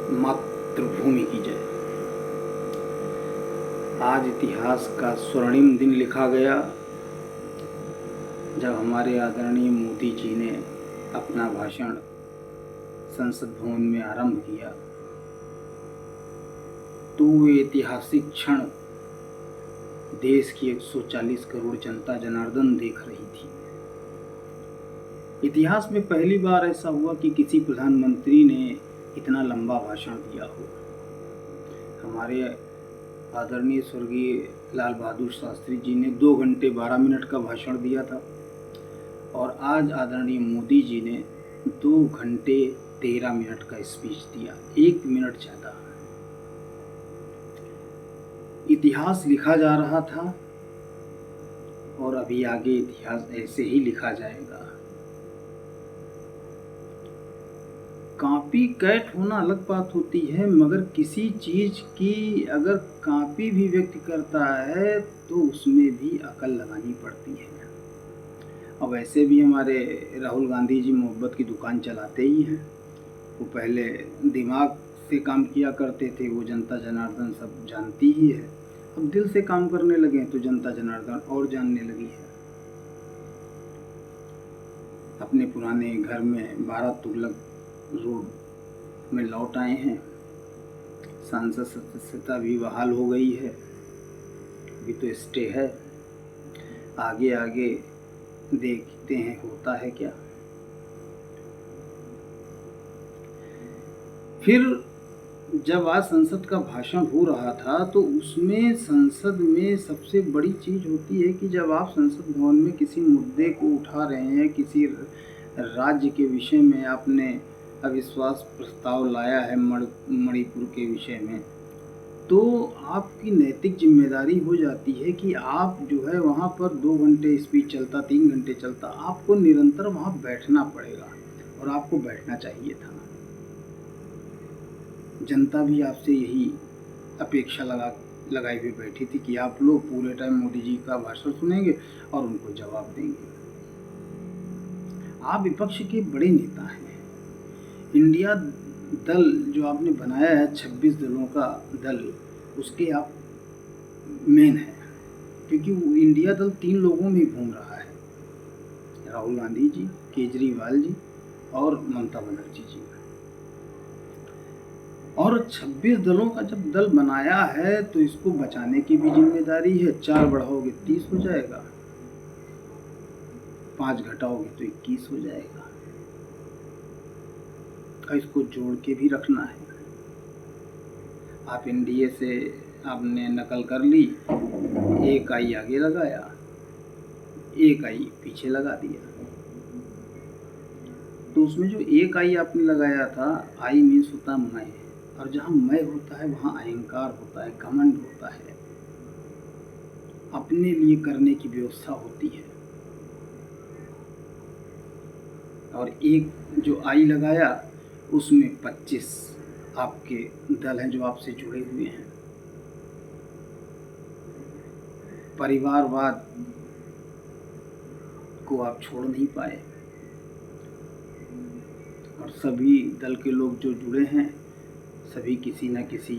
मातृभूमि की जय। आज इतिहास का स्वर्णिम दिन लिखा गया जब हमारे आदरणीय मोदी जी ने अपना भाषण संसद भवन में आरंभ किया, तो वो ऐतिहासिक क्षण देश की 140 करोड़ जनता जनार्दन देख रही थी। इतिहास में पहली बार ऐसा हुआ कि किसी प्रधानमंत्री ने इतना लंबा भाषण दिया हो। हमारे आदरणीय स्वर्गीय लाल बहादुर शास्त्री जी ने 2 घंटे 12 मिनट का भाषण दिया था और आज आदरणीय मोदी जी ने 2 घंटे 13 मिनट का स्पीच दिया, 1 मिनट ज़्यादा। इतिहास लिखा जा रहा था और अभी आगे इतिहास ऐसे ही लिखा जाएगा। कॉपी कैट होना अलग बात होती है, मगर किसी चीज़ की अगर कॉपी भी व्यक्ति करता है तो उसमें भी अकल लगानी पड़ती है। अब वैसे भी हमारे राहुल गांधी जी मोहब्बत की दुकान चलाते ही हैं। वो पहले दिमाग से काम किया करते थे, वो जनता जनार्दन सब जानती ही है। अब दिल से काम करने लगे तो जनता जनार्दन और जानने लगी है। अपने पुराने घर में 12 तुगलक रोड में लौट आए हैं। सांसद सदस्यता भी बहाल हो गई है, अभी तो स्टे है। आगे आगे देखते हैं होता है क्या। फिर जब आज संसद का भाषण हो रहा था तो उसमें संसद में सबसे बड़ी चीज़ होती है कि जब आप संसद भवन में किसी मुद्दे को उठा रहे हैं, किसी राज्य के विषय में आपने अविश्वास प्रस्ताव लाया है मणिपुर के विषय में, तो आपकी नैतिक जिम्मेदारी हो जाती है कि आप जो है वहाँ पर 2 घंटे स्पीच चलता, 3 घंटे चलता, आपको निरंतर वहाँ बैठना पड़ेगा और आपको बैठना चाहिए था। जनता भी आपसे यही अपेक्षा लगाई हुई बैठी थी कि आप लोग पूरे टाइम मोदी जी का भाषण सुनेंगे और उनको जवाब देंगे। आप विपक्ष के बड़े नेता हैं। इंडिया दल जो आपने बनाया है, 26 दलों का दल, उसके आप मेन हैं, क्योंकि वो इंडिया दल 3 लोगों में घूम रहा है, राहुल गांधी जी, केजरीवाल जी और ममता बनर्जी जी। और 26 दलों का जब दल बनाया है तो इसको बचाने की भी जिम्मेदारी है। 4 बढ़ाओगे 30 हो जाएगा, 5 घटाओगे तो 21 हो जाएगा, और इसको जोड़ के भी रखना है। आप एनडीए से आपने नकल कर ली, 1 आई आगे लगाया, 1 आई पीछे लगा दिया। तो उसमें जो 1 आई आपने लगाया था, आई मीन्स होता मैं, और जहाँ मैं होता है वहाँ अहंकार होता है, घमंड होता है, अपने लिए करने की व्यवस्था होती है। और 1 जो आई लगाया उसमें 25 आपके दल हैं जो आपसे जुड़े हुए हैं। परिवारवाद को आप छोड़ नहीं पाए और सभी दल के लोग जो जुड़े हैं सभी किसी न किसी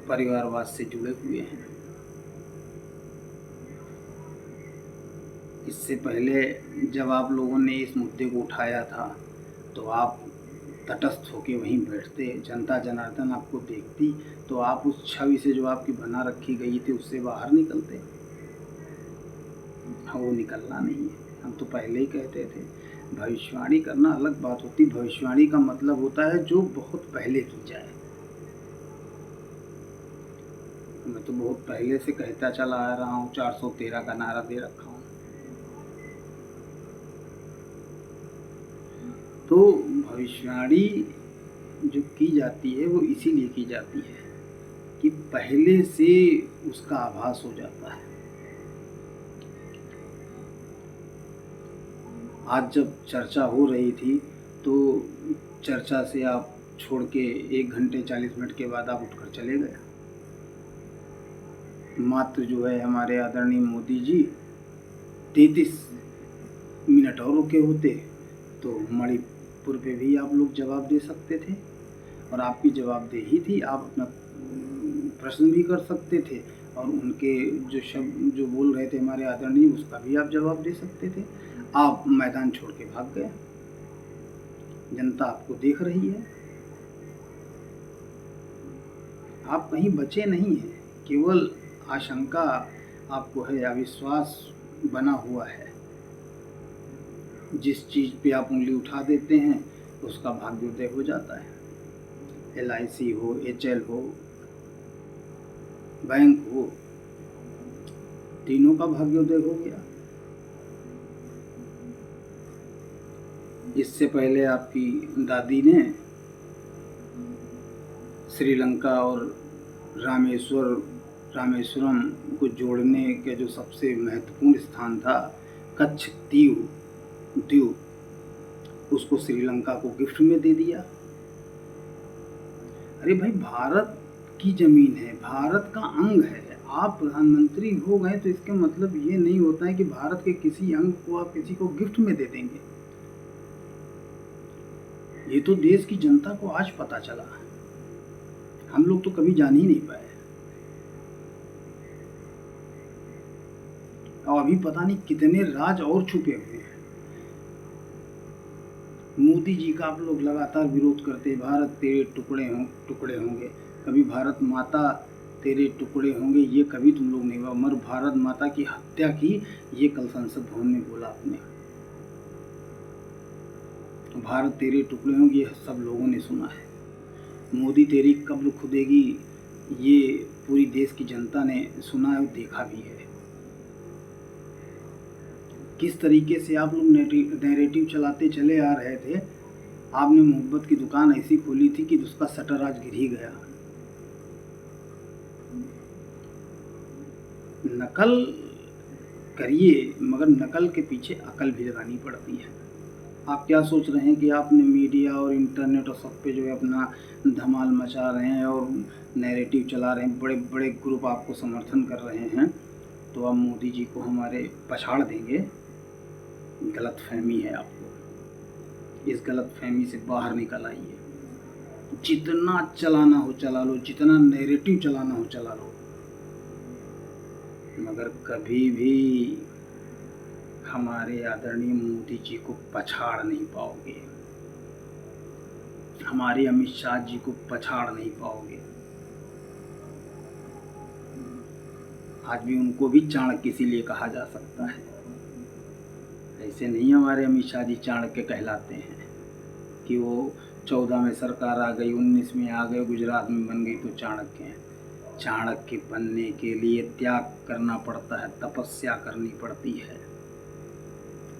परिवारवाद से जुड़े हुए हैं। इससे पहले जब आप लोगों ने इस मुद्दे को उठाया था तो आप तटस्थ होकर वहीं बैठते, जनता जनार्दन आपको देखती तो आप उस छवि से जो आपकी बना रखी गई थी उससे बाहर निकलते। हाँ, वो निकलना नहीं है। हम तो पहले ही कहते थे, भविष्यवाणी करना अलग बात होती। भविष्यवाणी का मतलब होता है जो बहुत पहले की जाए। मैं तो बहुत पहले से कहता चला आ रहा हूँ, 413 का नारा दे रखा हूँ। तो भविष्यवाणी जो की जाती है वो इसीलिए की जाती है कि पहले से उसका आभास हो जाता है। आज जब चर्चा हो रही थी तो चर्चा से आप छोड़ के 1 घंटे 40 मिनट के बाद आप उठकर चले गए। मात्र जो है हमारे आदरणीय मोदी जी 33 मिनट और रुके होते तो मणिपुर पे भी आप लोग जवाब दे सकते थे। और आपकी जवाबदेही थी, आप अपना प्रश्न भी कर सकते थे और उनके जो शब्द जो बोल रहे थे हमारे आदरणीय, उसका भी आप जवाब दे सकते थे। आप मैदान छोड़ के भाग गए। जनता आपको देख रही है, आप कहीं बचे नहीं हैं, केवल आशंका आपको है, अविश्वास बना हुआ है। जिस चीज़ पे आप उंगली उठा देते हैं उसका भाग्योदय हो जाता है। LIC हो, HL हो, बैंक हो, तीनों का भाग्योदय हो गया। इससे पहले आपकी दादी ने श्रीलंका और रामेश्वरम को जोड़ने के जो सबसे महत्वपूर्ण स्थान था, कच्छ द्वीप, उसको श्रीलंका को गिफ्ट में दे दिया। अरे भाई, भारत की जमीन है, भारत का अंग है। आप प्रधानमंत्री हो गए तो इसका मतलब ये नहीं होता है कि भारत के किसी अंग को आप किसी को गिफ्ट में दे देंगे। ये तो देश की जनता को आज पता चला, हम लोग तो कभी जान ही नहीं पाए। और अभी पता नहीं कितने राज और छुपे हुए हैं। मोदी जी का आप लोग लगातार विरोध करते, भारत तेरे टुकड़े होंगे, कभी भारत माता तेरे टुकड़े होंगे, ये कभी तुम लोग नहीं बोला। मगर भारत माता की हत्या की, ये कल संसद भवन में बोला आपने। भारत तेरे टुकड़े होंगे, ये सब लोगों ने सुना है। मोदी तेरी कब्र खुदेगी, ये पूरी देश की जनता ने सुना है और देखा भी है। किस तरीके से आप लोग नैरेटिव चलाते चले आ रहे थे। आपने मोहब्बत की दुकान ऐसी खोली थी कि उसका शटर आज गिर ही गया। नकल करिए, मगर नकल के पीछे अकल भी लगानी पड़ती है। आप क्या सोच रहे हैं कि आपने मीडिया और इंटरनेट और सब पे जो है अपना धमाल मचा रहे हैं और नैरेटिव चला रहे हैं, बड़े बड़े ग्रुप आपको समर्थन कर रहे हैं, तो आप मोदी जी को हमारे पछाड़ देंगे। गलत फहमी है आपको, इस गलत फहमी से बाहर निकल आइए। जितना चलाना हो चला लो, जितना नैरेटिव चलाना हो चला लो, मगर कभी भी हमारे आदरणीय मोदी जी को पछाड़ नहीं पाओगे, हमारे अमित शाह जी को पछाड़ नहीं पाओगे। आज भी उनको भी चाणक्य इसीलिए कहा जा सकता है, ऐसे नहीं हमारे अमित शाह जी चाणक्य कहलाते हैं कि वो 14 में सरकार आ गई, 19 में आ गए, गुजरात में बन गई तो चाणक्य हैं। चाणक्य बनने के लिए त्याग करना पड़ता है, तपस्या करनी पड़ती है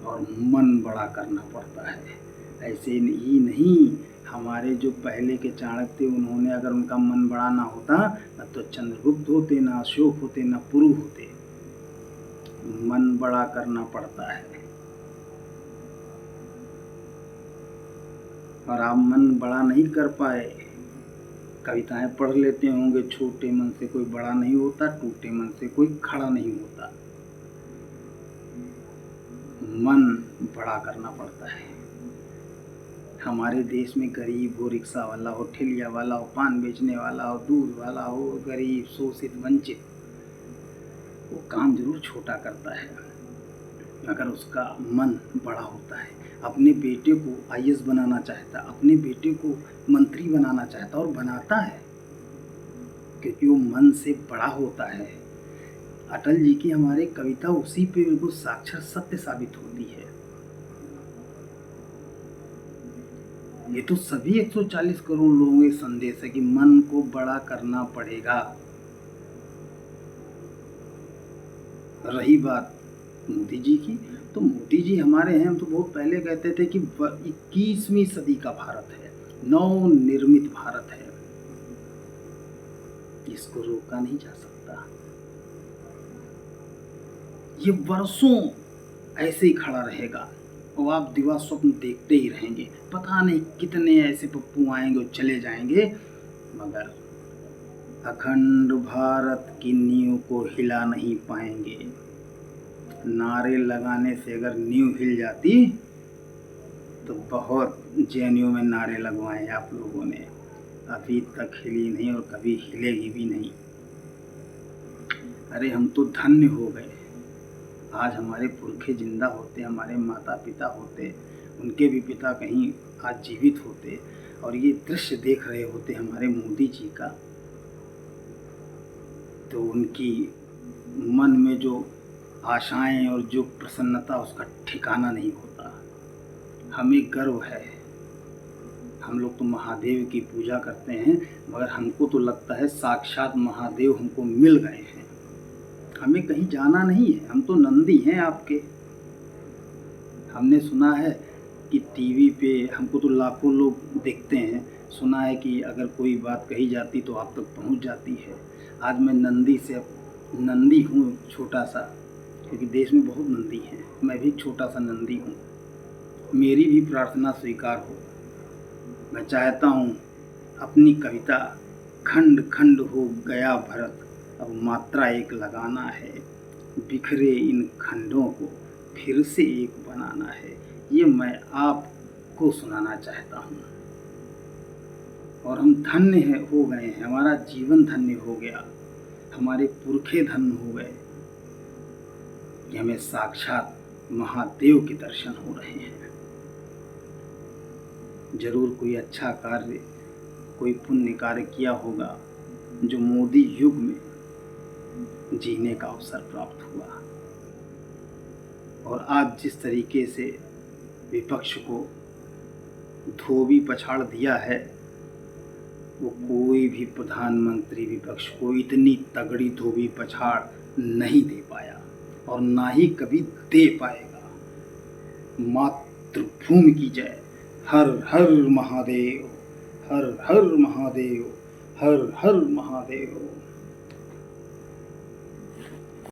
और मन बड़ा करना पड़ता है। ऐसे ही नहीं, हमारे जो पहले के चाणक्य थे, उन्होंने अगर उनका मन बड़ा ना होता न तो चंद्रगुप्त होते, ना अशोक होते, ना पुरु होते। मन बड़ा करना पड़ता है और आप मन बड़ा नहीं कर पाए। कविताएं पढ़ लेते होंगे, छोटे मन से कोई बड़ा नहीं होता, टूटे मन से कोई खड़ा नहीं होता। मन बड़ा करना पड़ता है। हमारे देश में गरीब हो, रिक्शा वाला हो, ठेलिया वाला हो, पान बेचने वाला हो, दूध वाला हो, गरीब, शोषित, वंचित, वो काम जरूर छोटा करता है अगर उसका मन बड़ा होता है। अपने बेटे को IAS बनाना चाहता, अपने बेटे को मंत्री बनाना चाहता और बनाता है, क्योंकि वो मन से बड़ा होता है। अटल जी की हमारे कविता उसी पे बिल्कुल साक्षर सत्य साबित होती है। ये तो सभी 140 करोड़ लोगों के संदेश है कि मन को बड़ा करना पड़ेगा। रही बात मोदी जी की, तो मोदी जी हमारे हैं, हम तो बहुत पहले कहते थे कि 21वीं सदी का भारत है, नवनिर्मित भारत है, इसको रोका नहीं जा सकता। ये वर्षों ऐसे ही खड़ा रहेगा और आप दिवा स्वप्न देखते ही रहेंगे। पता नहीं कितने ऐसे पप्पू आएंगे और चले जाएंगे, मगर अखंड भारत की नींव को हिला नहीं पाएंगे। नारे लगाने से अगर नींव हिल जाती तो बहुत JNU में नारे लगवाए आप लोगों ने, अभी तक हिली नहीं और कभी हिलेगी भी नहीं। अरे हम तो धन्य हो गए, आज हमारे पुरखे जिंदा होते, हमारे माता पिता होते, उनके भी पिता कहीं आज जीवित होते और ये दृश्य देख रहे होते हमारे मोदी जी का, तो उनकी मन में जो आशाएं और जो प्रसन्नता उसका ठिकाना नहीं होता। हमें गर्व है, हम लोग तो महादेव की पूजा करते हैं, मगर हमको तो लगता है साक्षात महादेव हमको मिल गए हैं। हमें कहीं जाना नहीं है, हम तो नंदी हैं आपके। हमने सुना है कि टीवी पे हमको तो लाखों लोग देखते हैं, सुना है कि अगर कोई बात कही जाती तो आप तक पहुंच जाती है। आज मैं नंदी हूँ छोटा सा, क्योंकि देश में बहुत नंदी हैं, मैं भी छोटा सा नंदी हूँ। मेरी भी प्रार्थना स्वीकार हो। मैं चाहता हूँ अपनी कविता खंड खंड हो गया भरत, अब मात्रा एक लगाना है, बिखरे इन खंडों को फिर से एक बनाना है। ये मैं आपको सुनाना चाहता हूँ। और हम धन्य हो गए हैं, हमारा जीवन धन्य हो गया, हमारे पुरखे धन्य हो गए कि हमें साक्षात महादेव के दर्शन हो रहे हैं। जरूर कोई अच्छा कार्य, कोई पुण्य कार्य किया होगा जो मोदी युग में जीने का अवसर प्राप्त हुआ। और आज जिस तरीके से विपक्ष को धोबी पछाड़ दिया है, वो कोई भी प्रधानमंत्री विपक्ष को इतनी तगड़ी धोबी पछाड़ नहीं दे पाया और ना ही कभी दे पाएगा। मातृभूमि की जय। हर हर महादेव, हर हर महादेव, हर हर महादेव।